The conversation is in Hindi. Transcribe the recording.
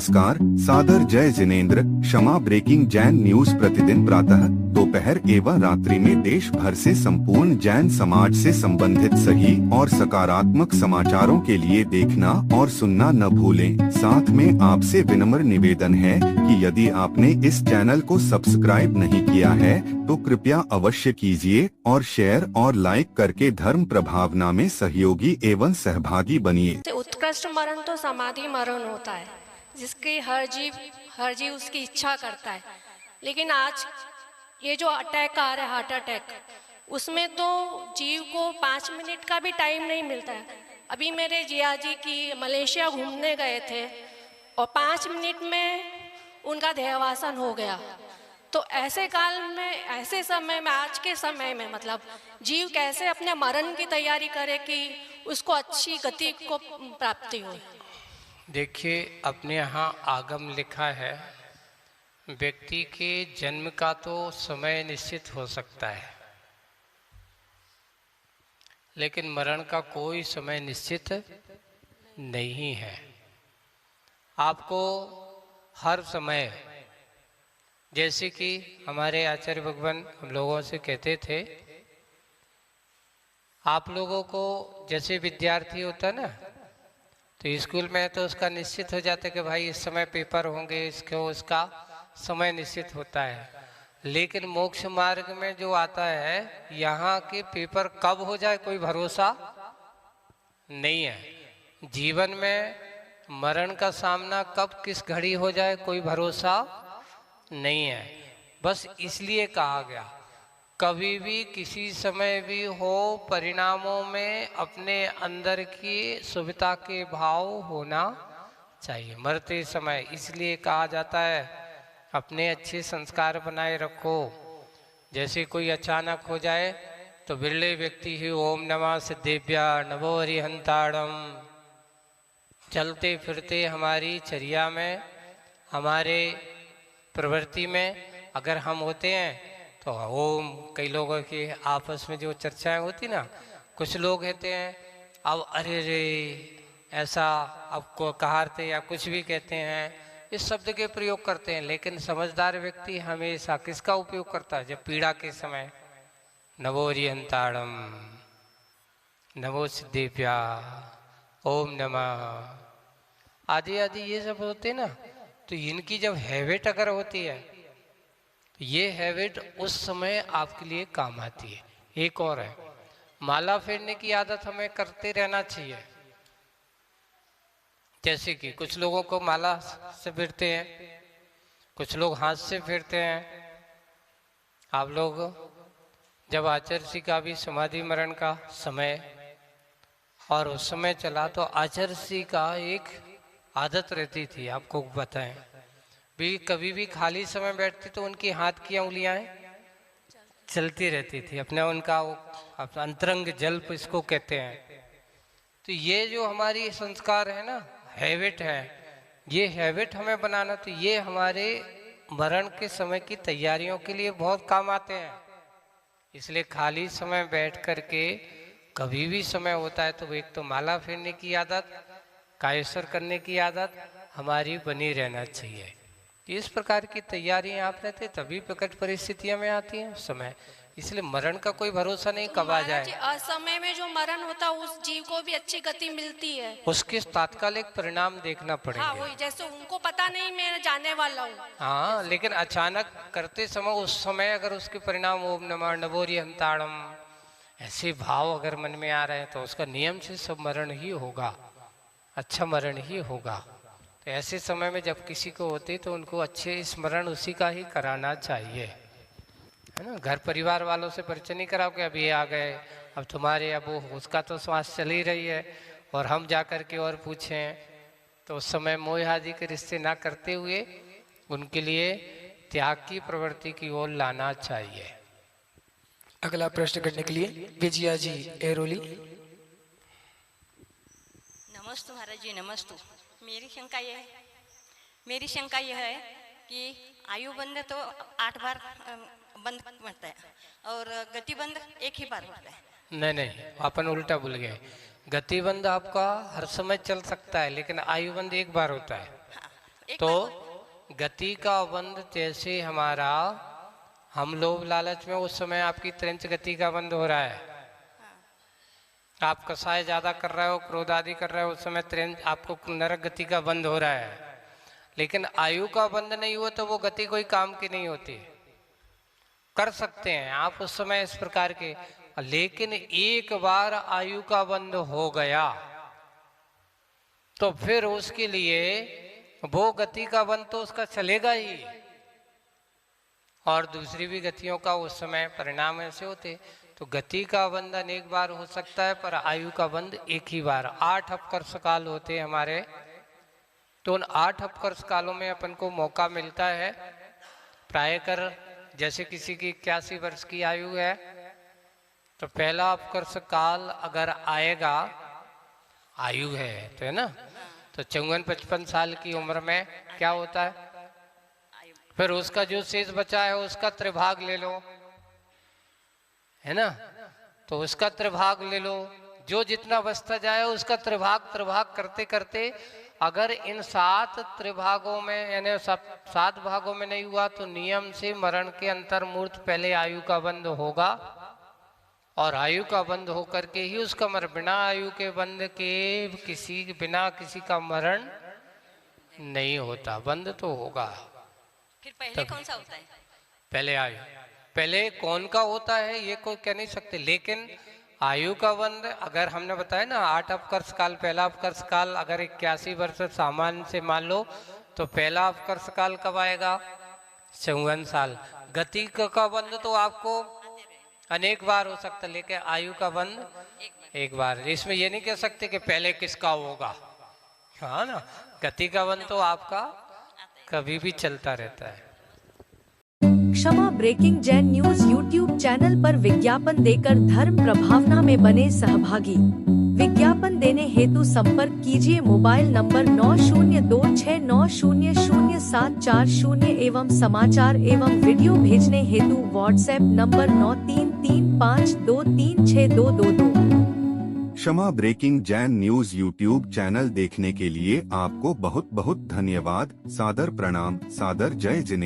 नमस्कार, सादर जय जिनेंद्र। क्षमा ब्रेकिंग जैन न्यूज प्रतिदिन प्रातः, दोपहर एवं रात्रि में देश भर से संपूर्ण जैन समाज से संबंधित सही और सकारात्मक समाचारों के लिए देखना और सुनना न भूलें। साथ में आपसे विनम्र निवेदन है कि यदि आपने इस चैनल को सब्सक्राइब नहीं किया है तो कृपया अवश्य कीजिए और शेयर और लाइक करके धर्म प्रभावना में सहयोगी एवं सहभागी बनिए। उत्कृष्ट मरण तो समाधि मरण होता है, जिसकी हर जीव उसकी इच्छा करता है। लेकिन आज ये जो अटैक आ रहा है, हार्ट अटैक, उसमें तो जीव को 5 मिनट का भी टाइम नहीं मिलता है। अभी मेरे जिया जी की मलेशिया घूमने गए थे और 5 मिनट में उनका देहावसान हो गया। तो ऐसे काल में, ऐसे समय में, आज के समय में मतलब जीव कैसे अपने मरण की तैयारी करे कि उसको अच्छी गति को प्राप्ति हो। देखिए, अपने यहाँ आगम लिखा है, व्यक्ति के जन्म का तो समय निश्चित हो सकता है, लेकिन मरण का कोई समय निश्चित नहीं है। आपको हर समय, जैसे कि हमारे आचार्य भगवान हम लोगों से कहते थे, आप लोगों को जैसे विद्यार्थी होता है ना, तो स्कूल में तो उसका निश्चित हो जाता है कि भाई इस समय पेपर होंगे, उसका समय निश्चित होता है। लेकिन मोक्ष मार्ग में जो आता है, यहाँ के पेपर कब हो जाए कोई भरोसा नहीं है। जीवन में मरण का सामना कब किस घड़ी हो जाए कोई भरोसा नहीं है। बस इसलिए कहा गया, कभी भी किसी समय भी हो, परिणामों में अपने अंदर की सुविधा के भाव होना चाहिए। मरते समय इसलिए कहा जाता है, अपने अच्छे संस्कार बनाए रखो। जैसे कोई अचानक हो जाए तो बिरले व्यक्ति ही ओम नमः सिद्धेभ्या नमो हरिहंताड़म। चलते फिरते हमारी चर्या में, हमारे प्रवृत्ति में अगर हम होते हैं तो ओम, कई लोगों की आपस में जो चर्चाएं होती ना, कुछ लोग कहते हैं अब अरे रे ऐसा, अब को कहारते या कुछ भी कहते हैं, इस शब्द के प्रयोग करते हैं। लेकिन समझदार व्यक्ति हमेशा किसका उपयोग करता है? जब पीड़ा के समय नमो हरिहंताड़म, नमो सिद्धेभ्या, ओम नमः आदि आदि ये सब होते ना, तो इनकी जब हैबिट अगर होती है तो ये हैबिट उस समय आपके लिए काम आती है। एक और है, माला फेरने की आदत हमें करते रहना चाहिए। जैसे कि कुछ लोगों को माला से फेरते हैं, कुछ लोग हाथ से फेरते हैं। आप लोग जब आचार्य जी का भी समाधि मरण का समय और उस समय चला, तो आचार्य जी का एक आदत रहती थी, आपको बताएं भी, कभी भी खाली समय बैठती तो उनकी हाथ की उंगलियां चलती रहती थी अपने, उनका वो अंतरंग जल्प इसको कहते हैं। तो ये जो हमारी संस्कार है ना, हैबिट है, ये हैबिट हमें बनाना, तो ये हमारे मरण के समय की तैयारियों के लिए बहुत काम आते हैं। इसलिए खाली समय बैठ करके कभी भी समय होता है तो एक तो माला फेरने की आदत, कायेश्वर करने की आदत हमारी बनी रहना चाहिए। इस प्रकार की तैयारियां आप रहते तभी प्रकट परिस्थितियों में आती हैं समय। इसलिए मरण का कोई भरोसा नहीं कब आ जाए। असमय में जो मरण होता है उस जीव को भी अच्छी गति मिलती है, उसके तात्कालिक परिणाम देखना पड़ेंगे। हाँ, वही, जैसे उनको पता नहीं मैं जाने वाला हूँ, हाँ, लेकिन अचानक करते समय, उस समय अगर उसके परिणाम ओम नमः नमो हरिहंताड़म ऐसे भाव अगर मन में आ रहे हैं तो उसका नियम से सब मरण ही होगा, अच्छा मरण ही होगा। तो ऐसे समय में जब किसी को होते तो उनको अच्छे स्मरण उसी का ही कराना चाहिए, है ना। घर परिवार वालों से परिचय नहीं कराओ कि अब ये आ गए, अब तुम्हारे, अब वो, उसका तो श्वास चल ही रही है और हम जा कर के और पूछें, तो उस समय मोह आदि के रिश्ते ना करते हुए उनके लिए त्याग की प्रवृत्ति की ओर लाना चाहिए। अगला प्रश्न करने के लिए विजया जी एरोली। नमस्तु महाराज जी, नमस्तु। मेरी शंका यह है कि आयु बंद तो 8 बार बंद होता है और गति बंद एक ही बार होता है। नहीं, अपन उल्टा भूल गए। गतिबंध आपका हर समय चल सकता है, लेकिन आयुबंध एक बार होता है। हाँ, तो गति का बंध जैसे हमारा, हम लोभ लालच में उस समय आपकी त्रिंच गति का बंध हो रहा है। आप कसाय ज्यादा कर रहे हो, क्रोध आदि कर रहे हो, उस समय त्रिंच आपको नरक गति का बंध हो रहा है। लेकिन आयु का बंध नहीं हुआ तो वो गति कोई काम की नहीं होती। कर सकते हैं आप उस समय इस प्रकार के, लेकिन एक बार आयु का बंध हो गया तो फिर उसके लिए वो गति का बंध तो उसका चलेगा ही, और दूसरी भी गतियों का उस समय परिणाम ऐसे होते। तो गति का बंध अनेक बार हो सकता है, पर आयु का बंध एक ही बार। 8 अपकर्ष काल होते हैं हमारे, तो उन 8 अपकर्ष कालों में अपन को मौका मिलता है। प्रायकर जैसे किसी की 81 वर्ष की आयु है तो पहला अपकर्ष काल अगर आएगा, आयु है तो, है ना, तो 54-55 साल की उम्र में क्या होता है, फिर उसका जो शेष बचा है उसका त्रिभाग ले लो, है ना, तो उसका त्रिभाग ले लो। जो जितना बचता जाए उसका त्रिभाग करते करते अगर इन 7 त्रिभागों में यानी 7 भागों में नहीं हुआ तो नियम से मरण के अंतर्मूर्त पहले आयु का बंध होगा, और आयु का बंध होकर के ही उसका मरण। बिना आयु के बंध के बिना किसी का मरण नहीं होता, बंध तो होगा। फिर पहले कौन सा होता है? पहले आयु, पहले कौन का होता है ये कोई कह नहीं सकते, लेकिन आयु का बंध अगर हमने बताया ना 8 अपकर्ष काल, पहला अपकर्ष काल अगर 81 वर्ष सामान्य से मान लो तो पहला अपकर्ष काल कब आएगा? 54 साल। गति का बंध तो आपको अनेक बार हो सकता है, लेकिन आयु का बंध एक बार। इसमें ये नहीं कह सकते कि पहले किसका होगा, हाँ ना, गति का बंध तो आपका कभी भी चलता रहता है। Kshama breaking Jain news YouTube channel पर विज्ञापन देकर धर्म प्रभावना में बने सहभागी। विज्ञापन देने हेतु संपर्क कीजिए मोबाइल नंबर 9026900740 एवं समाचार एवं वीडियो भेजने हेतु WhatsApp number 9335236222। Kshama breaking Jain news YouTube channel देखने के लिए आपको बहुत बहुत धन्यवाद। सादर प्रणाम, सादर जय जिनेंद्र।